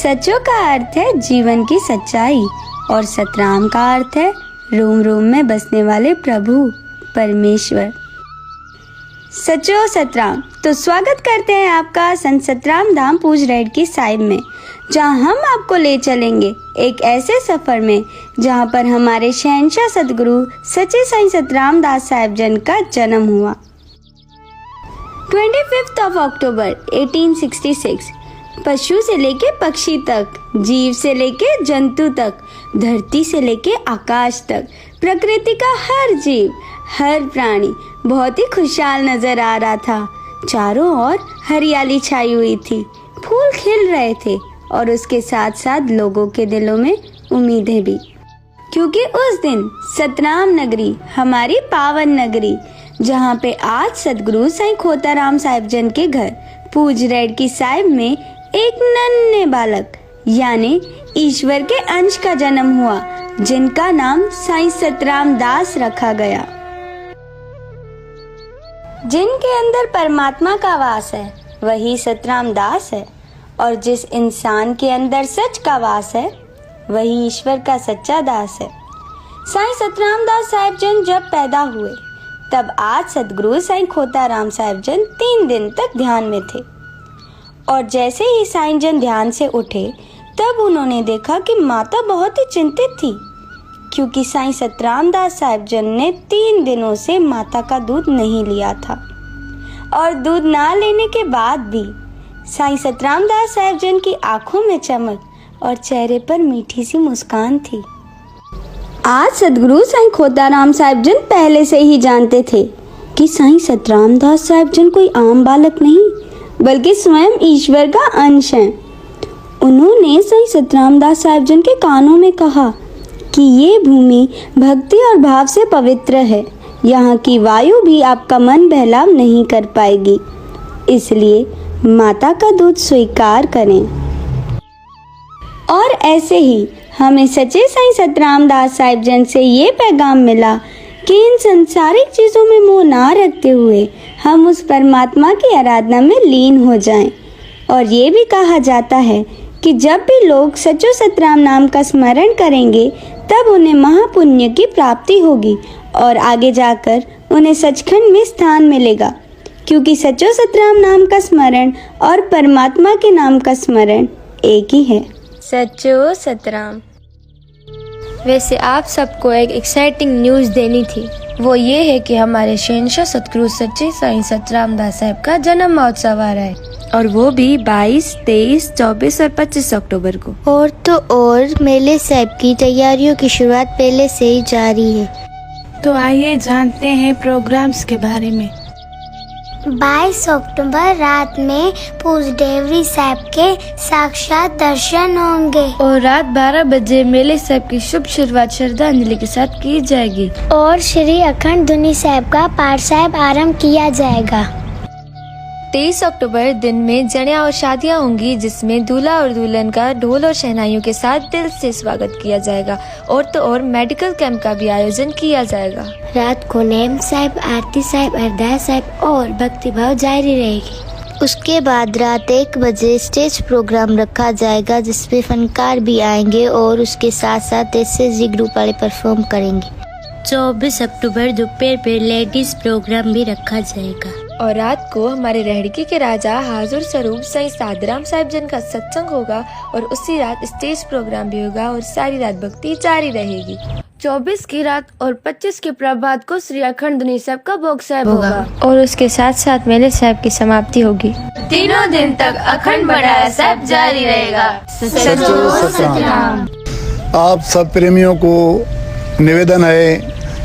सचो का अर्थ है जीवन की सच्चाई और सतराम का अर्थ है रोम रोम में बसने वाले प्रभु परमेश्वर। सचो सतराम। तो स्वागत करते हैं आपका संत सतराम धाम पूज रेडकी साहिब में, जहां हम आपको ले चलेंगे एक ऐसे सफर में जहां पर हमारे शहंशाह सतगुरु सच्चे साईं सतराम दास साहिब जन का जन्म हुआ। 25 अक्टूबर 1866 पशु से लेके पक्षी तक, जीव से लेके जंतु तक, धरती से लेके आकाश तक, प्रकृति का हर जीव, हर प्राणी बहुत ही खुशहाल नजर आ रहा था। चारों ओर हरियाली छाई हुई थी, फूल खिल रहे थे और उसके साथ साथ लोगों के दिलों में उम्मीदें भी, क्योंकि उस दिन सतनाम नगरी, हमारी पावन नगरी, जहाँ पे आज सतगुरु साईं खोताराम साहिब जन के घर पूज रेडकी साहिब में एक नन्हे बालक यानी ईश्वर के अंश का जन्म हुआ, जिनका नाम साईं सतराम दास रखा गया। जिनके अंदर परमात्मा का वास है वही सतराम दास है, और जिस इंसान के अंदर सच का वास है वही ईश्वर का सच्चा दास है। साईं सतराम दास साहिब जन जब पैदा हुए तब आज सतगुरु साईं खोताराम साहिब जन 3 दिन तक ध्यान में थे, और जैसे ही साईं जन ध्यान से उठे तब उन्होंने देखा कि माता बहुत ही चिंतित थी, क्योंकि साईं सतराम दास साहिब जन ने 3 दिनों से माता का दूध नहीं लिया था, और दूध ना लेने के बाद भी साईं सतराम दास साहिब जन की आंखों में चमक और चेहरे पर मीठी सी मुस्कान थी। आज सतगुरु साईं खोताराम साहिब जन पहले से ही जानते थे कि साईं सतराम दास साहिब जन कोई आम बालक नहीं बल्कि स्वयं ईश्वर का अंश हैं। उन्होंने साईं सतराम दास साहिब जन के कानों में कहा कि ये भूमि भक्ति और भाव से पवित्र है, यहाँ की वायु भी आपका मन बहलाव नहीं कर पाएगी, इसलिए माता का दूध स्वीकार करें। और ऐसे ही हमें सच्चे साईं सतराम दास साहिब जन से ये पैगाम मिला कि इन संसारिक चीजों में मोह ना रखते हुए हम उस परमात्मा की आराधना में लीन हो जाएं। और ये भी कहा जाता है कि जब भी लोग सचो सतराम नाम का स्मरण करेंगे तब उन्हें महापुण्य की प्राप्ति होगी और आगे जाकर उन्हें सचखंड में स्थान मिलेगा, क्योंकि सचो सतराम नाम का स्मरण और परमात्मा के नाम का स्मरण एक ही है। सचो सतराम। वैसे आप सबको एक एक्साइटिंग न्यूज़ देनी थी, वो ये है कि हमारे शहंशाह सतगुरु सच्चे साईं सतराम दास साहिब का जन्म महोत्सव आ रहा है, और वो भी 22, 23, 24 और 25 अक्टूबर को। और तो और मेले साहिब की तैयारियों की शुरुआत पहले से ही जारी है। तो आइए जानते हैं प्रोग्राम्स के बारे में। 22 अक्टूबर रात में पूज डेवरी साहिब के साक्षात दर्शन होंगे, और रात 12 बजे मेले साहिब की शुभ शुरुआत श्रद्धांजलि के साथ की जाएगी, और श्री अखंड धुनी साहिब का पाठ साहिब आरंभ किया जाएगा। 23 अक्टूबर दिन में जनेया और शादियां होंगी, जिसमें दूल्हा और दुल्हन का ढोल और शहनाइयों के साथ दिल से स्वागत किया जाएगा, और तो और मेडिकल कैंप का भी आयोजन किया जाएगा। रात को नेम साहिब, आरती साहिब, अरदास साहिब और भक्ति भाव जारी रहेगी। उसके बाद रात 1 बजे स्टेज प्रोग्राम रखा जाएगा, जिसमें फनकार भी आएंगे और उसके साथ साथ SSG ग्रुप वाले परफॉर्म करेंगे। 24 अक्टूबर दोपहर पर लेडीज प्रोग्राम भी रखा जाएगा, और रात को हमारे रेहड़की के राजा हाजुर स्वरूप साईं साधराम साहिब जन का सत्संग होगा, और उसी रात स्टेज प्रोग्राम भी होगा और सारी रात भक्ति जारी रहेगी। 24 की रात और 25 के प्रभात को श्री अखंड धुनी साहिब का भोग साहिब होगा, और उसके साथ साथ मेले साहिब की समाप्ति होगी। तीनों दिन तक अखंड भंडारा साहिब जारी रहेगा। सचो सतराम। आप सब प्रेमियों को निवेदन है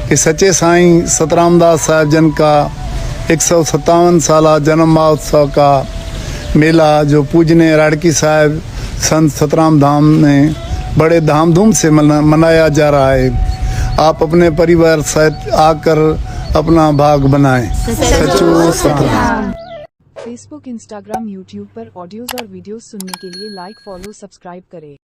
कि सच्चे साईं सतराम दास साहिब जन का 157 साला जन्म महोत्सव का मेला जो पूजने रेडकी साहिब संत सतराम धाम में बड़े धामधूम से मनाया जा रहा है। आप अपने परिवार सहित आकर अपना भाग बनाएं। Sacho Satram. Facebook, Instagram, YouTube पर ऑडियोज और वीडियोस सुनने के लिए लाइक, फॉलो, सब्सक्राइब करें।